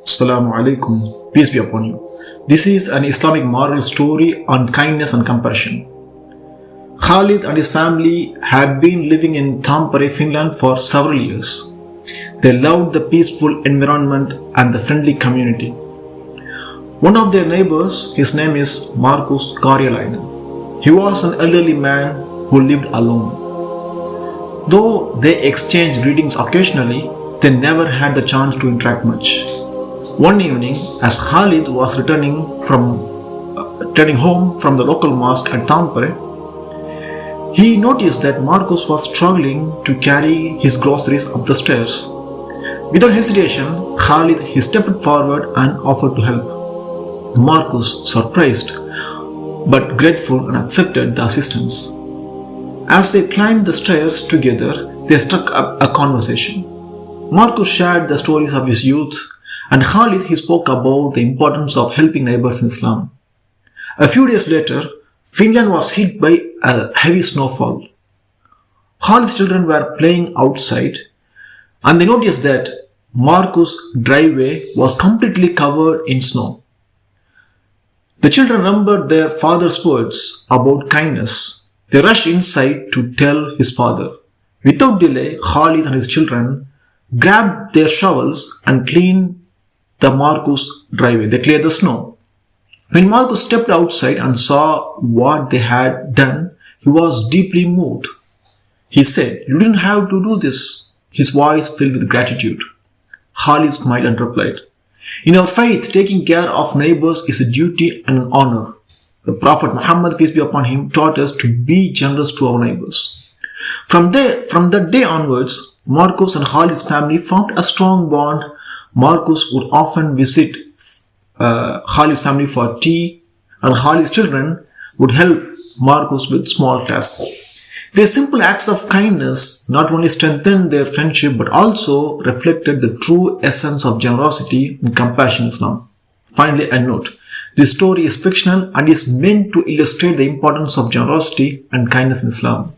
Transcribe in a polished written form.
Assalamu alaikum, peace be upon you. This is an Islamic moral story on kindness and compassion. Khalid and his family had been living in Tampere, Finland for several years. They loved the peaceful environment and the friendly community. One of their neighbors, his name is Markus Karjalainen. He was an elderly man who lived alone. Though they exchanged greetings occasionally, they never had the chance to interact much. One evening, as Khalid was returning home from the local mosque at Tampere, he noticed that Marcus was struggling to carry his groceries up the stairs. Without hesitation, Khalid stepped forward and offered to help. Marcus, surprised but grateful, and accepted the assistance. As they climbed the stairs together, they struck up a conversation. Marcus shared the stories of his youth, and Khalid spoke about the importance of helping neighbors in Islam. A few days later, Finland was hit by a heavy snowfall. Khalid's children were playing outside, and they noticed that Marcus' driveway was completely covered in snow. The children remembered their father's words about kindness. They rushed inside to tell his father. Without delay, Khalid and his children grabbed their shovels and cleaned the Marcus' driveway. They cleared the snow. When Marcus stepped outside and saw what they had done, he was deeply moved. He said, "You didn't have to do this," his voice filled with gratitude. Khalid smiled and replied, "In our faith, taking care of neighbors is a duty and an honor. The Prophet Muhammad, peace be upon him, taught us to be generous to our neighbors." From that day onwards, Marcus and Khalid's family formed a strong bond. Marcus would often visit Khalid's family for tea, and Khalid's children would help Marcus with small tasks. Their simple acts of kindness not only strengthened their friendship but also reflected the true essence of generosity and compassion in Islam. Finally, a note. This story is fictional and is meant to illustrate the importance of generosity and kindness in Islam.